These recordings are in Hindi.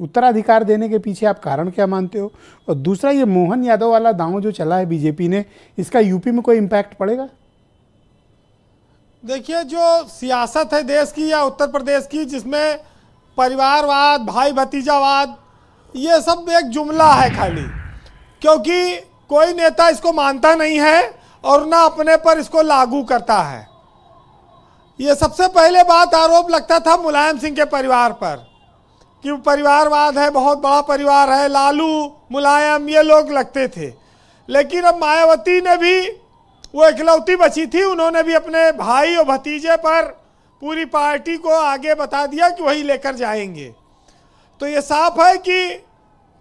उत्तराधिकार देने के पीछे आप कारण क्या मानते हो? और दूसरा, ये मोहन यादव वाला दांव जो चला है बीजेपी ने, इसका यूपी में कोई इम्पैक्ट पड़ेगा? देखिए, जो सियासत है देश की या उत्तर प्रदेश की, जिसमें परिवारवाद, भाई भतीजावाद, ये सब एक जुमला है खाली, क्योंकि कोई नेता इसको मानता नहीं है और ना अपने पर इसको लागू करता है। ये सबसे पहले बात आरोप लगता था मुलायम सिंह के परिवार पर कि परिवारवाद है, बहुत बड़ा परिवार है, लालू, मुलायम, ये लोग लगते थे। लेकिन अब मायावती ने भी, वो इकलौती बची थी, उन्होंने भी अपने भाई और भतीजे पर पूरी पार्टी को आगे बता दिया कि वही लेकर जाएंगे। तो ये साफ है कि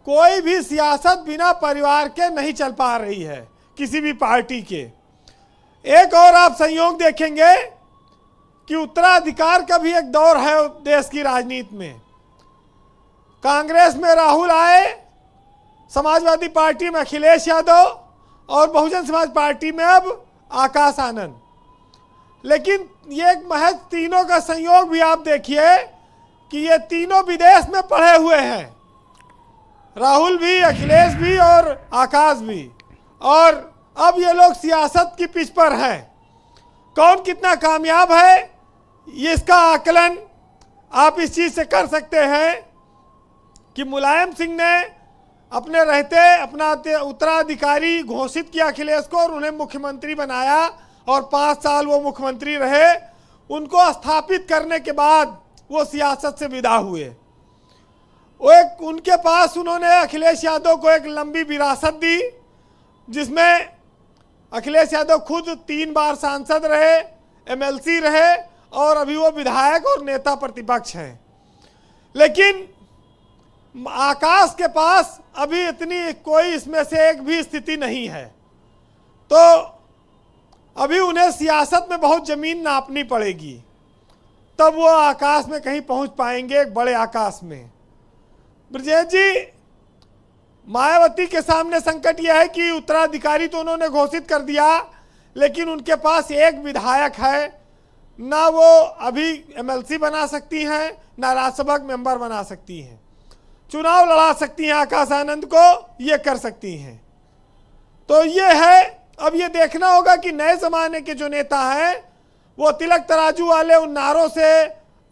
कोई भी सियासत बिना परिवार के नहीं चल पा रही है किसी भी पार्टी के। एक और आप संयोग देखेंगे कि उत्तराधिकार का भी एक दौर है देश की राजनीति में। कांग्रेस में राहुल आए, समाजवादी पार्टी में अखिलेश यादव और बहुजन समाज पार्टी में अब आकाश आनंद। लेकिन ये एक महज तीनों का संयोग भी आप देखिए कि ये तीनों विदेश में पढ़े हुए हैं, राहुल भी, अखिलेश भी और आकाश भी। और अब ये लोग सियासत की पिच पर हैं। कौन कितना कामयाब है, ये इसका आकलन आप इस चीज़ से कर सकते हैं कि मुलायम सिंह ने अपने रहते अपना उत्तराधिकारी घोषित किया अखिलेश को और उन्हें मुख्यमंत्री बनाया और 5 साल वो मुख्यमंत्री रहे। उनको स्थापित करने के बाद वो सियासत से विदा हुए। वो एक उनके पास उन्होंने अखिलेश यादव को एक लंबी विरासत दी, जिसमें अखिलेश यादव खुद 3 बार सांसद रहे, एमएलसी रहे और अभी वो विधायक और नेता प्रतिपक्ष हैं। लेकिन आकाश के पास अभी इतनी कोई इसमें से एक भी स्थिति नहीं है, तो अभी उन्हें सियासत में बहुत जमीन नापनी पड़ेगी, तब वो आकाश में कहीं पहुंच पाएंगे, एक बड़े आकाश में। ब्रजेश जी, मायावती के सामने संकट यह है कि उत्तराधिकारी तो उन्होंने घोषित कर दिया, लेकिन उनके पास एक विधायक है, ना वो अभी एमएलसी बना सकती हैं, ना राज्यसभा मेंबर बना सकती हैं, चुनाव लड़ा सकती हैं, आकाश आनंद को ये कर सकती हैं। तो ये है, अब ये देखना होगा कि नए ज़माने के जो नेता हैं वो तिलक तराजू वाले उन नारों से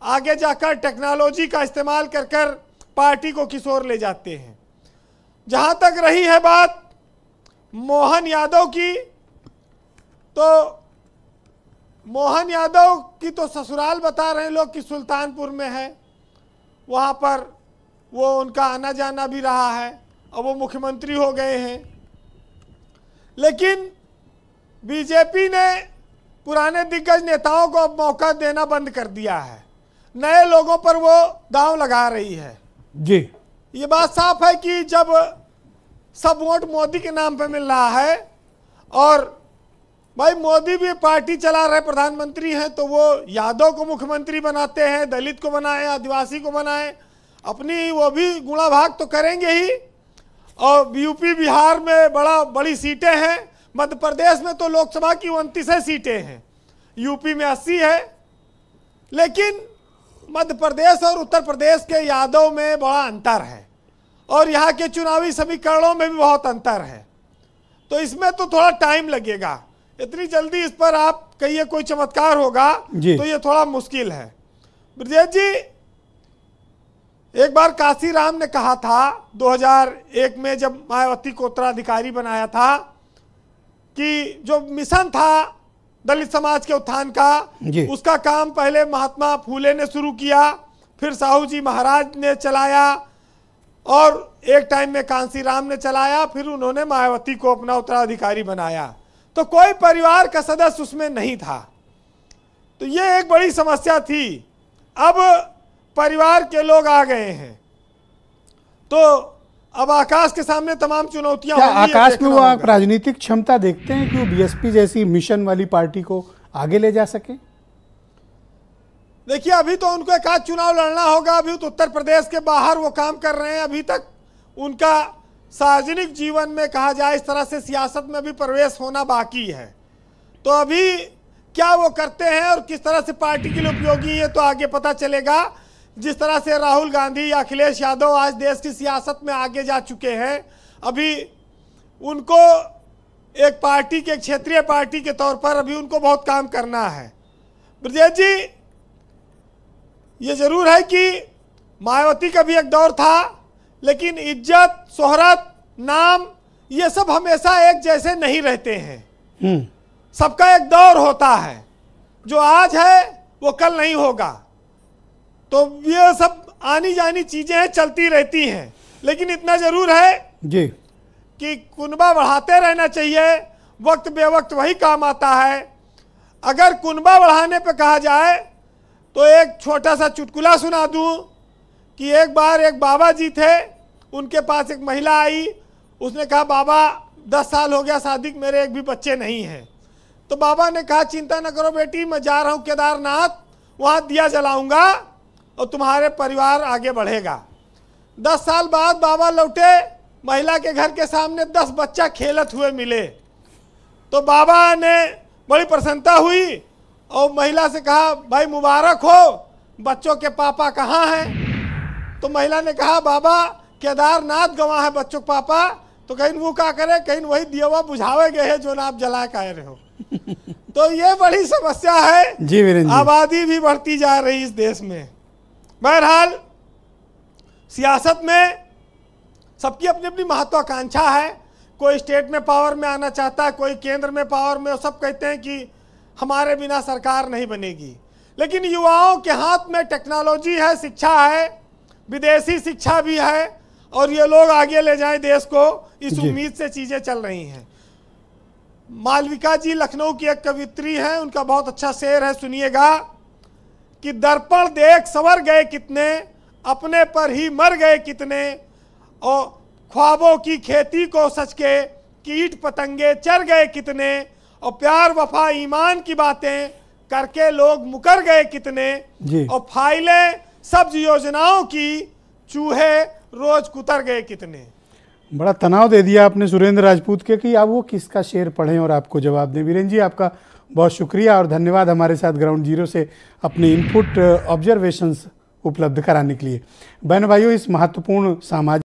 आगे जाकर टेक्नोलॉजी का इस्तेमाल कर कर पार्टी को किस ओर ले जाते हैं। जहाँ तक रही है बात मोहन यादव की, तो मोहन यादव की तो ससुराल बता रहे हैं लोग कि सुल्तानपुर में है, वहाँ पर वो उनका आना जाना भी रहा है, अब वो मुख्यमंत्री हो गए हैं। लेकिन बीजेपी ने पुराने दिग्गज नेताओं को अब मौका देना बंद कर दिया है, नए लोगों पर वो दांव लगा रही है जी। ये बात साफ है कि जब सब वोट मोदी के नाम पे मिल रहा है और भाई मोदी भी पार्टी चला रहे, प्रधानमंत्री हैं, तो वो यादव को मुख्यमंत्री बनाते हैं, दलित को बनाए, आदिवासी को बनाए, अपनी वो भी गुणा भाग तो करेंगे ही। और यूपी बिहार में बड़ी सीटें हैं, मध्य प्रदेश में तो लोकसभा की 29 सीटें हैं, यूपी में 80 है। लेकिन मध्य प्रदेश और उत्तर प्रदेश के यादव में बड़ा अंतर है और यहाँ के चुनावी समीकरणों में भी बहुत अंतर है, तो इसमें तो थोड़ा टाइम लगेगा। इतनी जल्दी इस पर आप कहिए कोई चमत्कार होगा तो ये थोड़ा मुश्किल है। ब्रजेश जी, एक बार काशीराम ने कहा था 2001 में जब मायावती को उत्तराधिकारी बनाया था कि जो मिशन था दलित समाज के उत्थान का, उसका काम पहले महात्मा फूले ने शुरू किया, फिर साहू जी महाराज ने चलाया और एक टाइम में कांसीराम ने चलाया, फिर उन्होंने मायावती को अपना उत्तराधिकारी बनाया। तो कोई परिवार का सदस्य उसमें नहीं था, तो ये एक बड़ी समस्या थी। अब परिवार के लोग आ गए हैं, तो अब आकाश के सामने तमाम चुनौतियां होंगी। आकाश में वो आप राजनीतिक क्षमता देखते हैं कि वो बीएसपी जैसी मिशन वाली पार्टी को आगे ले जा सके? देखिए, अभी तो उनको एक आध चुनाव लड़ना होगा, अभी तो उत्तर प्रदेश के बाहर वो काम कर रहे हैं, अभी तक उनका सार्वजनिक जीवन में कहा जाए इस तरह से सियासत में भी प्रवेश होना बाकी है। तो अभी क्या वो करते हैं और किस तरह से पार्टी के लिए उपयोगी है तो आगे पता चलेगा। जिस तरह से राहुल गांधी या अखिलेश यादव आज देश की सियासत में आगे जा चुके हैं, अभी उनको एक पार्टी के, क्षेत्रीय पार्टी के तौर पर अभी उनको बहुत काम करना है। ब्रजेश जी, ये जरूर है कि मायावती का भी एक दौर था, लेकिन इज्जत, शोहरत, नाम, ये सब हमेशा एक जैसे नहीं रहते हैं। सबका एक दौर होता है, जो आज है वो कल नहीं होगा। तो ये सब आनी जानी चीजें चलती रहती हैं, लेकिन इतना जरूर है जी कि कुनबा बढ़ाते रहना चाहिए। वक्त बेवक्त वही काम आता है। अगर कुनबा बढ़ाने पे कहा जाए तो एक छोटा सा चुटकुला सुना दूं कि एक बार एक बाबा जी थे, उनके पास एक महिला आई। उसने कहा, बाबा 10 साल हो गया शादी, मेरे एक भी बच्चे नहीं हैं। तो बाबा ने कहा, चिंता न करो बेटी, मैं जा रहा हूँ केदारनाथ, वहाँ दिया जलाऊंगा और तुम्हारे परिवार आगे बढ़ेगा। 10 साल बाद बाबा लौटे, महिला के घर के सामने 10 बच्चा खेलत हुए मिले। तो बाबा ने बड़ी प्रसन्नता हुई और महिला से कहा, भाई मुबारक हो, बच्चों के पापा कहाँ हैं? तो महिला ने कहा, बाबा केदारनाथ गवा है बच्चों के पापा। तो कहीं वो क्या करे, कहीं वही दिया बुझावे गए हैं जो ना आप जला के आए रहे हो। तो ये बड़ी समस्या है जी वीरेंद्र जी। आबादी भी बढ़ती जा रही इस देश में। बहरहाल सियासत में सबकी अपनी अपनी महत्वाकांक्षा है। कोई स्टेट में पावर में आना चाहता है, कोई केंद्र में पावर में। सब कहते हैं कि हमारे बिना सरकार नहीं बनेगी, लेकिन युवाओं के हाथ में टेक्नोलॉजी है, शिक्षा है, विदेशी शिक्षा भी है, और ये लोग आगे ले जाएं देश को, इस उम्मीद से चीजें चल रही हैं। मालविका जी लखनऊ की एक कवित्री हैं, उनका बहुत अच्छा शेर है, सुनिएगा कि दर्पण देख संवर गए कितने, अपने पर ही मर गए कितने, और ख्वाबों की खेती को सच के कीट पतंगे चर गए कितने, और प्यार वफा ईमान की बातें करके लोग मुकर गए कितने, और फाइलें सब्ज योजनाओं की चूहे रोज कुतर गए कितने। बड़ा तनाव दे दिया आपने सुरेंद्र राजपूत के कि आप वो किसका शेर पढ़ें और आपको जवाब दें। वीरेंद्र जी, आपका बहुत शुक्रिया और धन्यवाद हमारे साथ ग्राउंड जीरो से अपने इनपुट ऑब्जर्वेशंस उपलब्ध कराने के लिए। बहन भाइयों, इस महत्वपूर्ण सामाजिक